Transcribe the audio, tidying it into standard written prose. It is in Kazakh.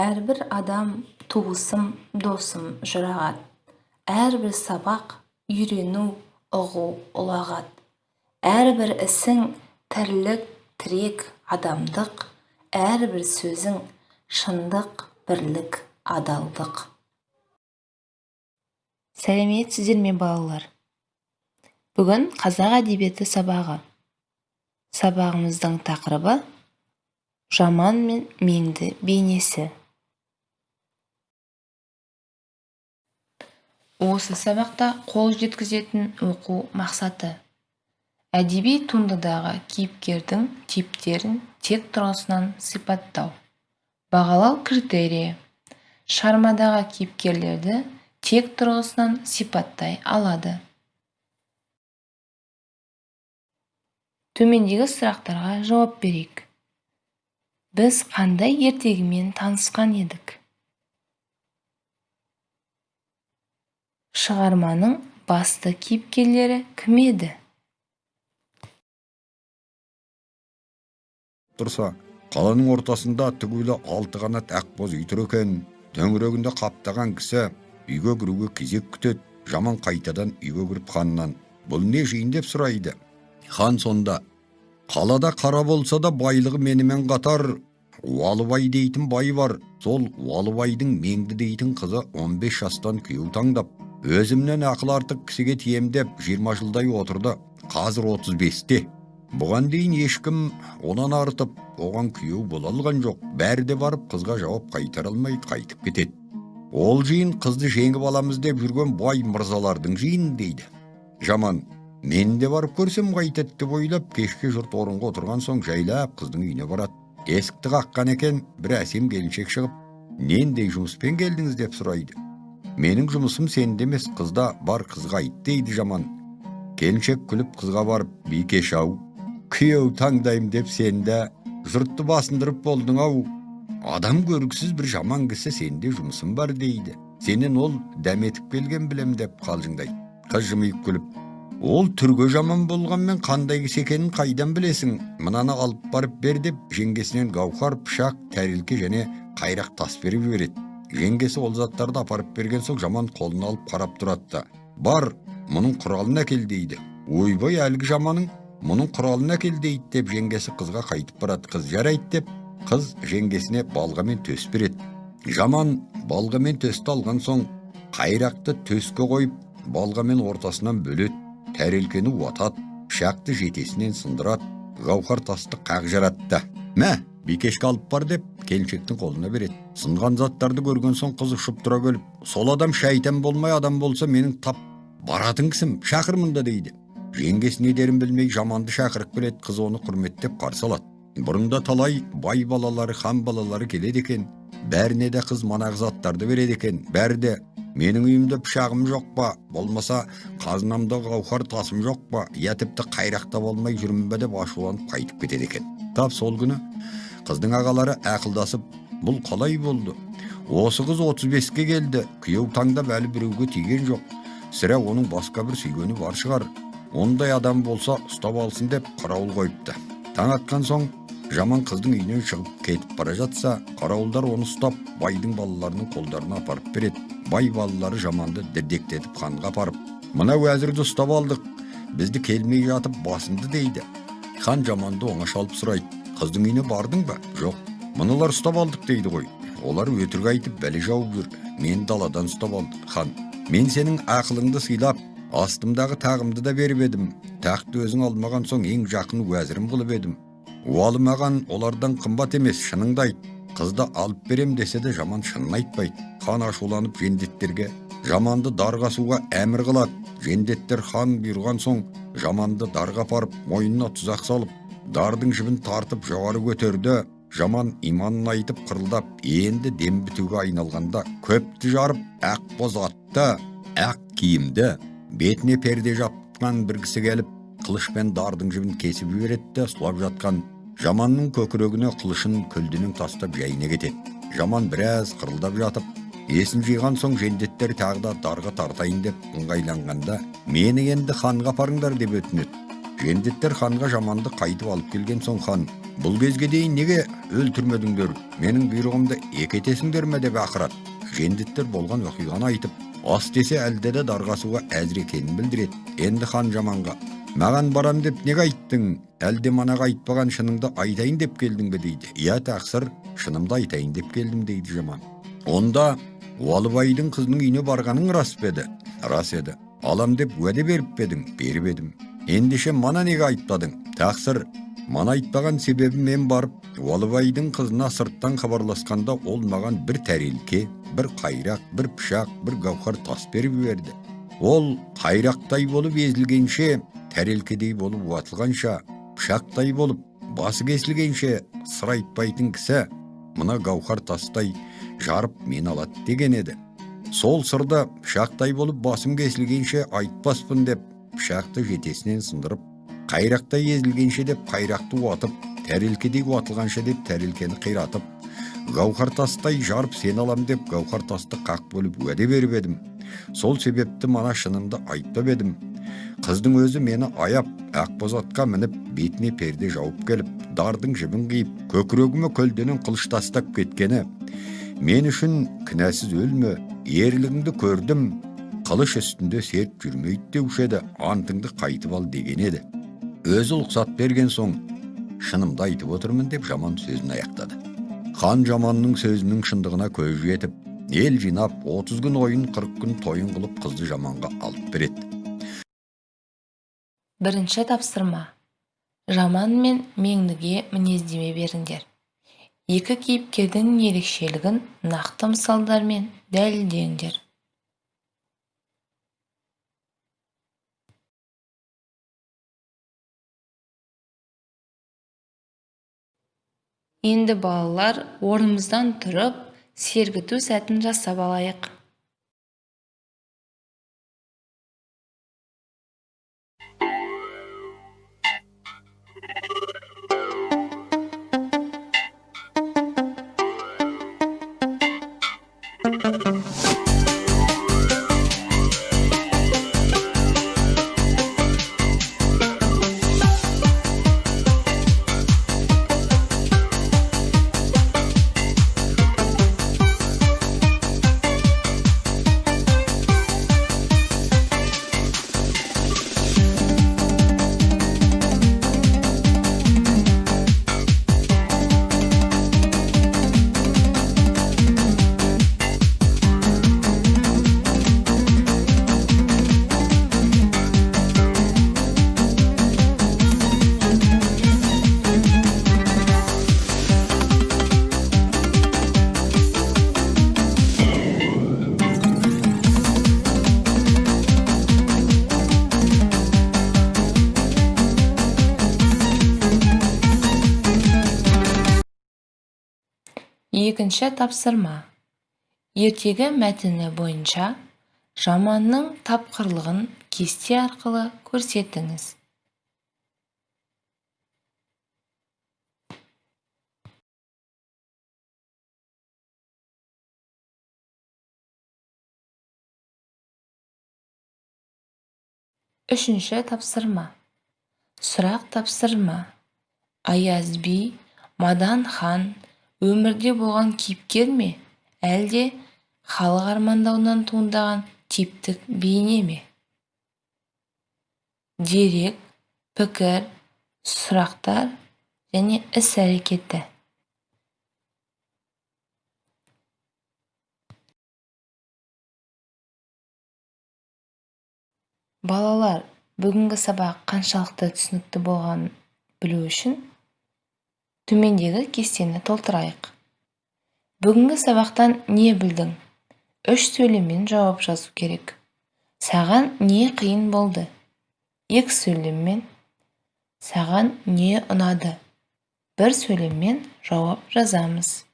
Әрбір адам туысым, досым жұрағат. Әрбір сабақ үйрену, ұғу ұлағат. Әрбір ісің тірлік, тірек, адамдық. Әрбір сөзің шындық, бірлік, адалдық. Сәлеметсіздер ме балалар? Бүгін қазақ әдебиеті сабағы. Сабағымыздың тақырыбы жаман мен меңді бейнесі. Осы сабақта қол жеткізетін оқу мақсаты. Әдеби туындыдағы кейіпкердің типтерін тек тұрғысынан сипаттау. Бағалау критерийі. Шығармадағы кейіпкерлерді тек тұрғысынан сипаттай алады. Төмендегі сұрақтарға жауап берейік. Біз қандай ертегімен танысқан едік? Шығарманың басты кейіпкерлері кім еді? Тұрса, қаланың ортасында түгілі 6 қанат ақбоз үй тұр екен. Төңірегінде қаптаған кісі үйге кіруге кезек күтеді. Жаман қайтадан үйге кіріп ханнан: "Бұл не жиын?" деп сұрайды. Хан сонда: "Қалада қара болса да байлығы менімен қатар Уалыбай дейтін бай бар. Сол Уалыбайдың Меңді дейтін қызы 15 жастан күйеу таңдап, өзімнен ақыл артық кісіге тиемдеп 20 жылдай отырды. Қазір 35-те. Бұған дейін ешкім онан артып, оған күйеу бола алған жоқ. Бәрі де барып қызға жауап қайтара алмай қайтып кетеді. Ол жиын қызды жеңіп аламыз деп жүрген бай мырзалардың жиыны дейді." Жаман: "Мен де барып көрсем қайтеді" деп ойлап, кешке жұрт орынға отырған соң жайлап қыздың үйіне барады. Есікті қаққан екен, бір әсем келіншек шығып: "Нендей жұмыспен келдіңіз?" деп сұрайды. "Менің жұмысым сенде емес, қызда бар, қызға айт" дейді жаман. Келіншек күліп қызға барып: "Бикеш-ау, күйеу таңдайым деп сенде жұртты басындырып болдың-ау. Адам көргісіз бір жаман кісі, сенде жұмысым бар" дейді. "Сенен ол дәметіп келген білем" деп қалжыңдайды. Қыз жымиып күліп: "Ол түрге жаман болғанмен қандай кісі екенін қайдан білесің? Мынаны алып барып бер" деп жеңгесінен гауһар, пышақ, тәрелке және қайрақ тас беріп жібереді. Жеңгесі ол заттарды апарып берген соң жаман қолын алып қарап тұрады да: "Бар, мұның құралын әкел" дейді. "Ойбай, әлгі жаманың мұның құралын әкел" дейді деп жеңгесі қызға қайтып барады. Қыз жарайды деп қыз жеңгесіне балға мен төс береді. Жаман балға мен төсті алған соң қайрақты төске қойып, балға мен ортасынан бөледі, тәрелкені уатады, пышақты жетесінен сындырады, гауһар тасты қақ жарады. "Мә, бикешке алып бар" деп келіншектің қолына береді. Сынған заттарды көрген соң қыз ұшып тұра келіп: "Сол адам шайтан болмай адам болса, менің тап баратын кісім, шақыр мұнда" дейді. Жеңгесі не дерін білмей жаманды шақырып келеді. Қыз оны құрметтеп қарсы алады. Бұрында талай бай балалары, хан балалары келеді екен. Бәріне де қыз манағы заттарды береді екен. Бәрі де: "Менің үйімде пышағым жоқ па? Болмаса қазынамда гауһар тасым жоқ па? Я тіпті қайрақта болмай жүрмін бе?" деп ашуланып қайтып кетеді екен. Тап сол күні қыздың ағалары ақылдасып: "Бұл қалай болды? Осы қыз 35-ке келді. Күйеу таңдап әлі біреуге тиген жоқ. Сірә оның басқа бір сүйгені бар шығар. Ондай адам болса ұстап алсын" деп қарауыл қойыпты. Таң атқан соң жаман қыздың үйінен шығып кетіп бара жатса, қарауылдар оны ұстап байдың балаларының қолдарына апарып береді. Бай балалары жаманды дірдектетіп ханға апарып: "Мына уәзірді ұстап алдық, бізді келмей жатып басынды" дейді. Хан жаманды оңаша алып сұрайды: "Қыздың үйіне бардың ба?" "Жоқ." "Мұнылар ұстап алдық" дейді ғой. "Олар өтірік айтып бәле жауып жүр. Мен даладан ұстап алдық." "Хан, мен сенің ақылыңды сыйлап, астымдағы тағымды да беріп едім. Тақты өзің алмаған соң ең жақын уәзірім қылып едім. Уалы маған олардан қымбат емес, шыныңды айт. Қызды алып берем" десе де жаман шынын айтпайды. Хан ашуланып жендеттерге жаманды дарға суға әмір қылады. Жендеттер хан бұйырған соң жаманды дарға апарып, мойнына тұзақ салып, дардың жібін тартып жоғары көтерді. Жаман иманын айтып қырылдап, енді дем бітуге айналғанда көпті жарып, ақ боз атты, ақ киімді, бетіне перде жапқан бір кісі келіп, қылышпен дардың жібін кесіп жібереді. Сұлап жатқан жаманның көкірегіне қылышын көлденең тастап жайына кетеді. Жаман біраз қырылдап жатып, есін жиған соң жендеттер тағы да дарға тартайын деп ыңғайланғанда: "Мені енді ханға апарыңдар" деп өтінеді. Жендеттер ханға жаманды қайтып алып келген соң хан: Бұл кезге дейін неге өлтірмедіңдер, менің бұйрығымды екетесіңдер ме деп ақырат. Жендеттер болған оқиғаны айтып, ас десе әлде де дарғасуға әзір екенін білдіреді. Енді хан Жаманға: «Маған барам деп неге айттың? Әлде манаға айтпаған шыныңды айтайын деп келдің бе?» дейді. «Иә, тақсыр, шынымды айтайын деп келдім» дейді Жаман. «Онда Уалыбайдың қызының үйіне барғаның рас па еді?» «Рас еді». «Алам деп уәде беріп пе едің?» «Беріп едім». «Ендеше мана неге айтпадың?» «Тақсыр, мана айтпаған себебі мен барып Уалыбайдың қызына сырттан хабарласқанда ол маған бір тәрелке, бір қайрақ, бір пышақ, бір гауһар тас беріп жіберді. Ол қайрақтай болып езілгенше, тәрелкедей болып уатылғанша, пышақтай болып басы кесілгенше сыр айтпайтын кісі мына гауһар тастай жарып мен алады деген еді. Сол сырда пышақтай болып басым кесілгенше айтпаспын деп пышақты жетесінен сындырып, қайрақтай езілгенше деп қайрақты уатып, тәрелкедей уатылғанша деп тәрелкені қиратып, гауһар тастай жарып сен алам деп гауһар тасты қақ бөліп уәде беріп едім. Сол себепті мана шынымды айтпап едім. Қыздың өзі мені аяп, ақбоз атқа мініп, бетіне перде жауып келіп, дардың жібін қиып, көкірегіме көлденен қылыш тастап кеткені мен үшін кінәсіз өлме, ерлігіңді көрдім, қылыш үстінде серт жүрмейді деуші еді, антыңды қайтып ал деген еді. Өзі ұлықсат берген соң шынымды айтып отырмын деп Жаман сөзін аяқтады. Хан Жаманның сөзінің шындығына көз жетіп, ел жинап 30 күн ойын 40 күн тойын қылып қызды Жаманға алып береді. Бірінші тапсырма. Жаман мен Меңдіге мінездеме беріңдер. Екі кейіпкердің ерекшелігін нақты мысалдармен дәлелдеңдер. Енді балалар орнымыздан тұрып, сергіту сәтін жасап алайық. Екінші тапсырма. Ертегі мәтіні бойынша Жаманның тапқырлығын кесте арқылы көрсетіңіз. Үшінші тапсырма. Сұрақ тапсырма. Аяз би, Мадан хан өмірде болған кейіпкер ме, әлде халық армандауынан туындаған типтік бейне ме? Дерек, пікір, сұрақтар және іс-әрекеті. Балалар, бүгінгі сабақ қаншалықты түсінікті болғанын білу үшін төмендегі кестені толтырайық. Бүгінгі сабақтан не білдің? 3 сөйлеммен жауап жазу керек. Саған не қиын болды? 2 сөйлеммен. Саған не ұнады? 1 сөйлеммен жауап жазамыз.